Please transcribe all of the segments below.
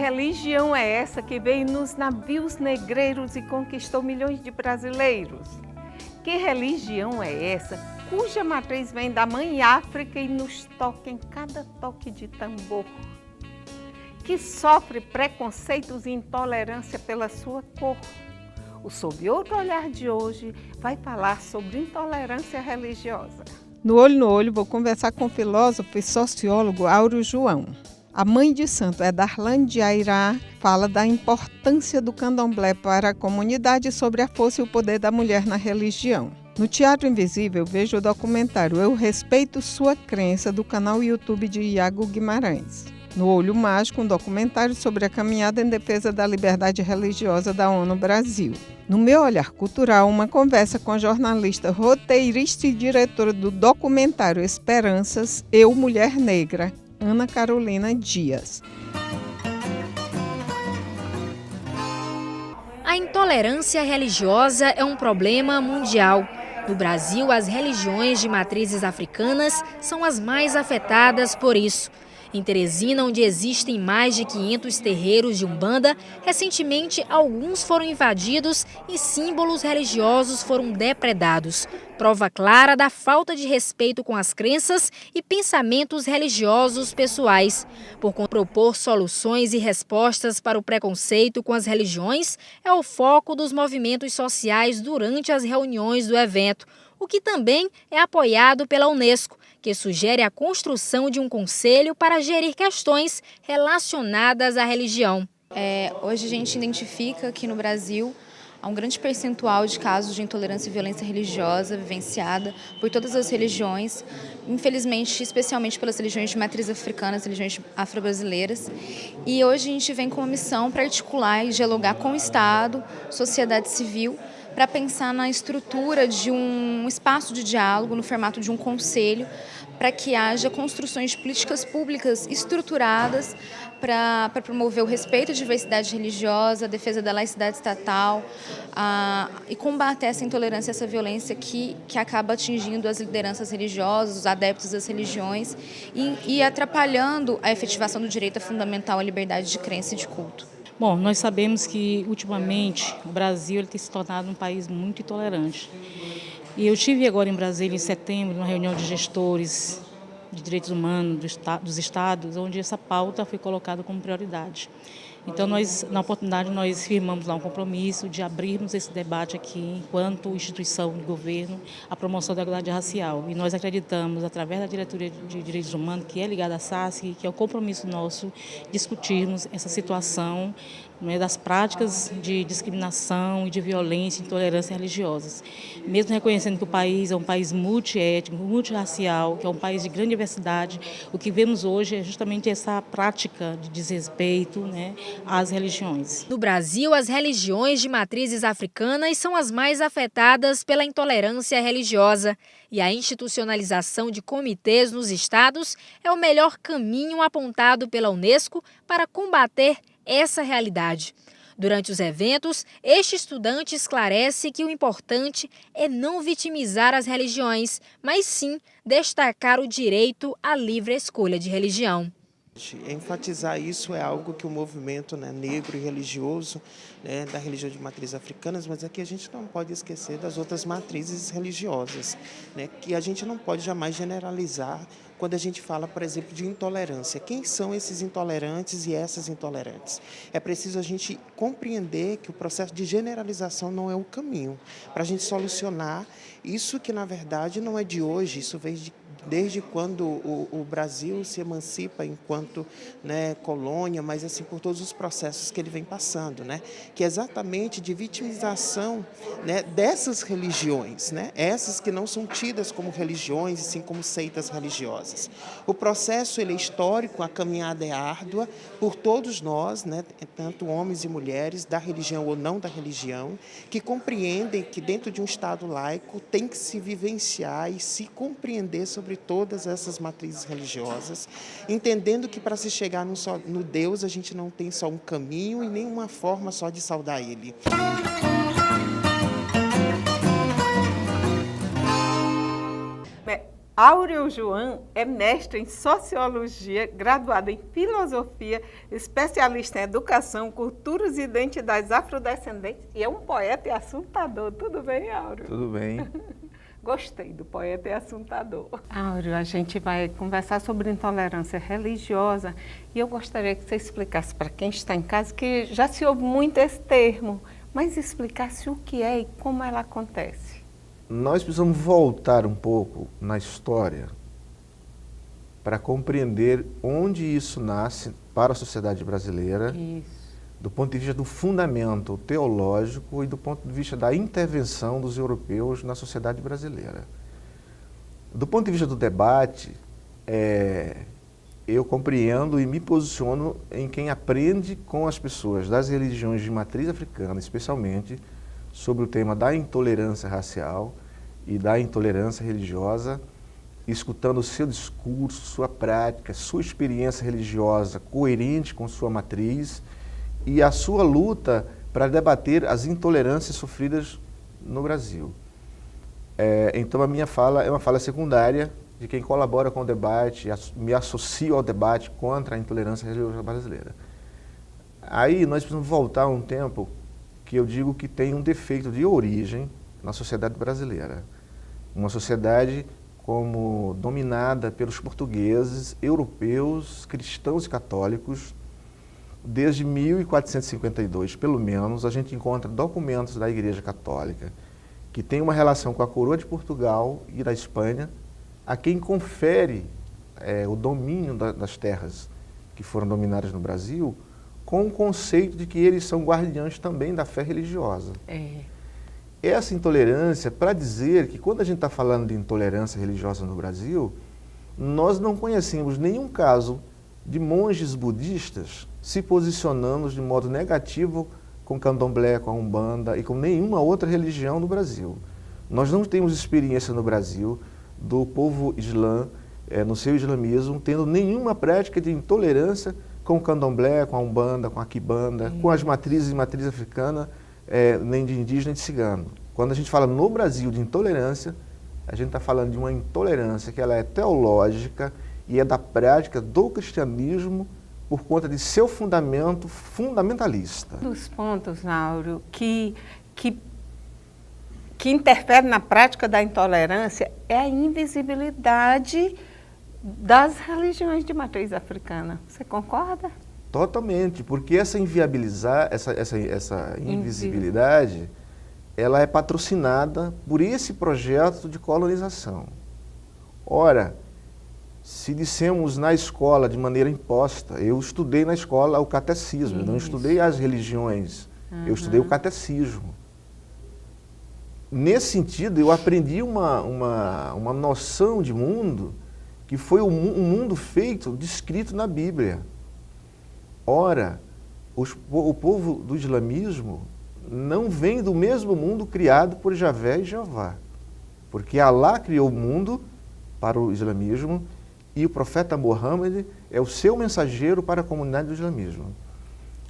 religião é essa que veio nos navios negreiros e conquistou milhões de brasileiros? Que religião é essa cuja matriz vem da Mãe África e nos toca em cada toque de tambor? Que sofre preconceitos e intolerância pela sua cor? O Sob Outro Olhar de hoje vai falar sobre intolerância religiosa. No Olho, vou conversar com o filósofo e sociólogo Áureo João. A mãe de santo Darlane de Airá fala da importância do candomblé para a comunidade sobre a força e o poder da mulher na religião. No Teatro Invisível, vejo o documentário Eu Respeito Sua Crença, do canal YouTube de Iago Guimarães. No Olho Mágico, um documentário sobre a caminhada em defesa da liberdade religiosa da ONU Brasil. No Meu Olhar Cultural, uma conversa com a jornalista, roteirista e diretora do documentário Esperanças, Eu, Mulher Negra, Ana Carolina Dias. A intolerância religiosa é um problema mundial. No Brasil, as religiões de matrizes africanas são as mais afetadas por isso. Em Teresina, onde existem mais de 500 terreiros de Umbanda, recentemente alguns foram invadidos e símbolos religiosos foram depredados. Prova clara da falta de respeito com as crenças e pensamentos religiosos pessoais. Por propor soluções e respostas para o preconceito com as religiões, é o foco dos movimentos sociais durante as reuniões do evento, o que também é apoiado pela Unesco, que sugere a construção de um conselho para gerir questões relacionadas à religião. Hoje a gente identifica que no Brasil há um grande percentual de casos de intolerância e violência religiosa vivenciada por todas as religiões, infelizmente, especialmente pelas religiões de matriz africana, as religiões afro-brasileiras. E hoje a gente vem com uma missão para articular e dialogar com o Estado, sociedade civil, para pensar na estrutura de um espaço de diálogo, no formato de um conselho, para que haja construções de políticas públicas estruturadas para promover o respeito à diversidade religiosa, a defesa da laicidade estatal e combater essa intolerância, essa violência que acaba atingindo as lideranças religiosas, os adeptos das religiões e atrapalhando a efetivação do direito fundamental à liberdade de crença e de culto. Bom, nós sabemos que, ultimamente, o Brasil tem se tornado um país muito intolerante. E eu estive agora em Brasília, em setembro, numa reunião de gestores de direitos humanos dos estados, onde essa pauta foi colocada como prioridade. Então, na oportunidade, nós firmamos lá um compromisso de abrirmos esse debate aqui, enquanto instituição de governo, a promoção da igualdade racial. E nós acreditamos, através da Diretoria de Direitos Humanos, que é ligada à SASC, que é o compromisso nosso, discutirmos essa situação, das práticas de discriminação e de violência e intolerância religiosas. Mesmo reconhecendo que o país é um país multiétnico, multirracial, que é um país de grande diversidade, o que vemos hoje é justamente essa prática de desrespeito, às religiões. No Brasil, as religiões de matrizes africanas são as mais afetadas pela intolerância religiosa. E a institucionalização de comitês nos estados é o melhor caminho apontado pela Unesco para combater essa realidade. Durante os eventos, este estudante esclarece que o importante é não vitimizar as religiões, mas sim destacar o direito à livre escolha de religião. Enfatizar isso é algo que o movimento negro e religioso da religião de matriz africanas, mas aqui a gente não pode esquecer das outras matrizes religiosas, que a gente não pode jamais generalizar quando a gente fala, por exemplo, de intolerância. Quem são esses intolerantes e essas intolerantes? É preciso a gente compreender que o processo de generalização não é o caminho para a gente solucionar isso que, na verdade, não é de hoje, isso vem desde quando o Brasil se emancipa enquanto colônia, mas assim por todos os processos que ele vem passando, que é exatamente de vitimização dessas religiões, essas que não são tidas como religiões, e sim como seitas religiosas. O processo ele é histórico, a caminhada é árdua por todos nós, tanto homens e mulheres, da religião ou não da religião, que compreendem que dentro de um Estado laico tem que se vivenciar e se compreender sobre todas essas matrizes religiosas, entendendo que para se chegar no Deus a gente não tem só um caminho e nem uma forma só de saudar Ele. Áureo João é mestre em Sociologia, graduado em Filosofia, especialista em Educação, Culturas e Identidades Afrodescendentes e é um poeta e assuntador. Tudo bem, Áureo? Tudo bem. Gostei do poeta e assuntador. Áureo, a gente vai conversar sobre intolerância religiosa e eu gostaria que você explicasse para quem está em casa, que já se ouve muito esse termo, mas explicasse o que é e como ela acontece. Nós precisamos voltar um pouco na história para compreender onde isso nasce para a sociedade brasileira, do ponto de vista do fundamento teológico e do ponto de vista da intervenção dos europeus na sociedade brasileira. Do ponto de vista do debate, eu compreendo e me posiciono em quem aprende com as pessoas das religiões de matriz africana, especialmente, sobre o tema da intolerância racial e da intolerância religiosa, escutando o seu discurso, sua prática, sua experiência religiosa coerente com sua matriz e a sua luta para debater as intolerâncias sofridas no Brasil. Então a minha fala é uma fala secundária de quem colabora com o debate, me associo ao debate contra a intolerância religiosa brasileira. Aí nós precisamos voltar a um tempo que eu digo que tem um defeito de origem na sociedade brasileira. Uma sociedade como dominada pelos portugueses, europeus, cristãos e católicos. Desde 1452, pelo menos, a gente encontra documentos da Igreja Católica que tem uma relação com a coroa de Portugal e da Espanha, a quem confere o domínio das terras que foram dominadas no Brasil, com o conceito de que eles são guardiães também da fé religiosa. Essa intolerância, para dizer que quando a gente está falando de intolerância religiosa no Brasil, nós não conhecemos nenhum caso de monges budistas se posicionando de modo negativo com candomblé, com a umbanda e com nenhuma outra religião no Brasil. Nós não temos experiência no Brasil do povo islã, no seu islamismo, tendo nenhuma prática de intolerância com o candomblé, com a umbanda, com a quimbanda, com as matrizes de matriz africana, nem de indígena, nem de cigano. Quando a gente fala no Brasil de intolerância, a gente está falando de uma intolerância que ela é teológica e é da prática do cristianismo por conta de seu fundamento fundamentalista. Dos pontos, Áureo, que interfere na prática da intolerância é a invisibilidade das religiões de matriz africana. Você concorda? Totalmente, porque essa invisibilidade, ela é patrocinada por esse projeto de colonização. Ora, se dissemos na escola de maneira imposta, eu estudei na escola o catecismo, eu não estudei as religiões, eu estudei o catecismo. Nesse sentido, eu aprendi uma noção de mundo que foi um mundo feito, descrito na Bíblia. Ora, o povo do islamismo não vem do mesmo mundo criado por Javé e Jeová, porque Alá criou o mundo para o islamismo e o profeta Muhammad é o seu mensageiro para a comunidade do islamismo.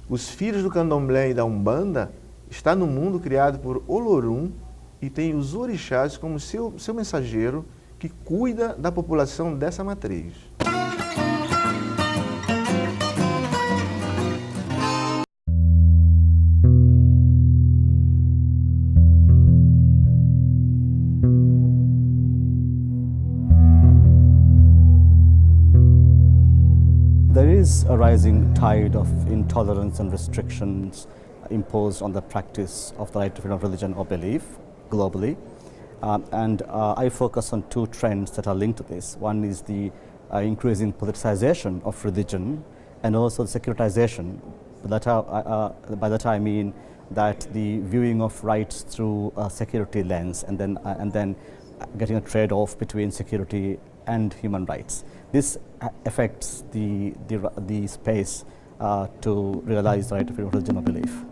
Os filhos do candomblé e da umbanda estão no mundo criado por Olorum e tem os orixás como seu mensageiro que cuida da população dessa matriz. There is a rising tide of intolerance and restrictions imposed on the practice of the right to freedom of religion or belief globally. I focus on two trends that are linked to this. One is the increasing politicization of religion and also the securitization. By that I mean that the viewing of rights through a security lens and then getting a trade-off between security and human rights. This affects the space to realize the right to freedom of religion or belief.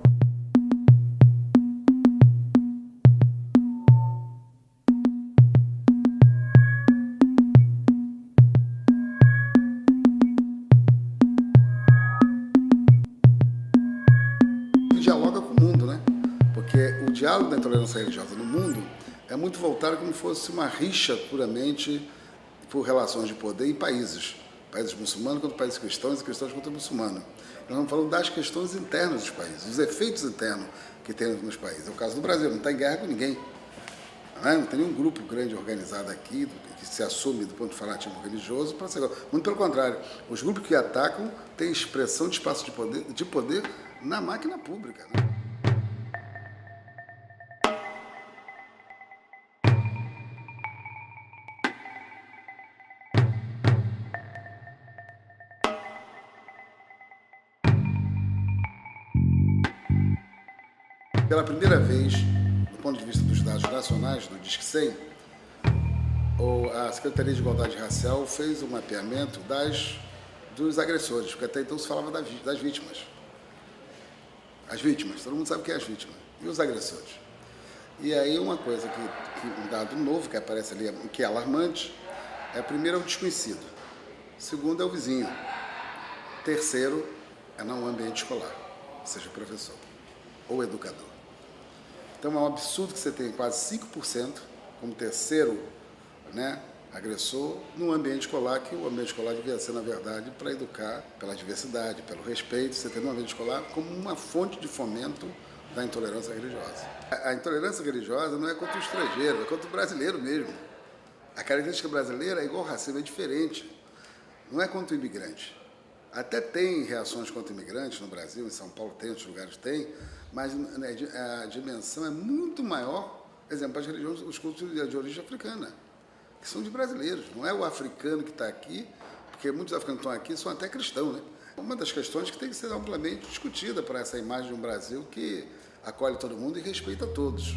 Dialoga com o mundo, né? Porque o diálogo da intolerância religiosa no mundo é muito voltado como se fosse uma rixa puramente por relações de poder em países muçulmanos contra países cristãos e cristãos contra muçulmanos. Nós estamos falando das questões internas dos países, os efeitos internos que tem nos países. É o caso do Brasil, não está em guerra com ninguém. Não tem nenhum grupo grande organizado aqui que se assume do ponto de fanatismo religioso para ser. Muito pelo contrário, os grupos que atacam têm expressão de espaço de poder na máquina pública. Né? Pela primeira vez, do ponto de vista dos dados nacionais, do Disque 100, a Secretaria de Igualdade Racial fez um mapeamento dos agressores, porque até então se falava das vítimas. As vítimas, todo mundo sabe quem é as vítimas. E os agressores? E aí uma coisa um dado novo que aparece ali, que é alarmante, primeiro é o desconhecido, segundo é o vizinho, terceiro é no ambiente escolar, seja o professor ou o educador. Então é um absurdo que você tem quase 5% como terceiro, né, agressor no ambiente escolar, que o ambiente escolar devia ser, na verdade, para educar pela diversidade, pelo respeito, você tem no ambiente escolar como uma fonte de fomento da intolerância religiosa. A intolerância religiosa não é contra o estrangeiro, é contra o brasileiro mesmo. A característica brasileira é igual ao racismo, é diferente. Não é contra o imigrante. Até tem reações contra imigrantes no Brasil, em São Paulo tem, em outros lugares tem, mas a dimensão é muito maior, por exemplo, as religiões, os cultos de origem africana, que são de brasileiros, não é o africano que está aqui, porque muitos africanos que estão aqui são até cristãos, né? Uma das questões que tem que ser amplamente discutida para essa imagem de um Brasil que acolhe todo mundo e respeita todos.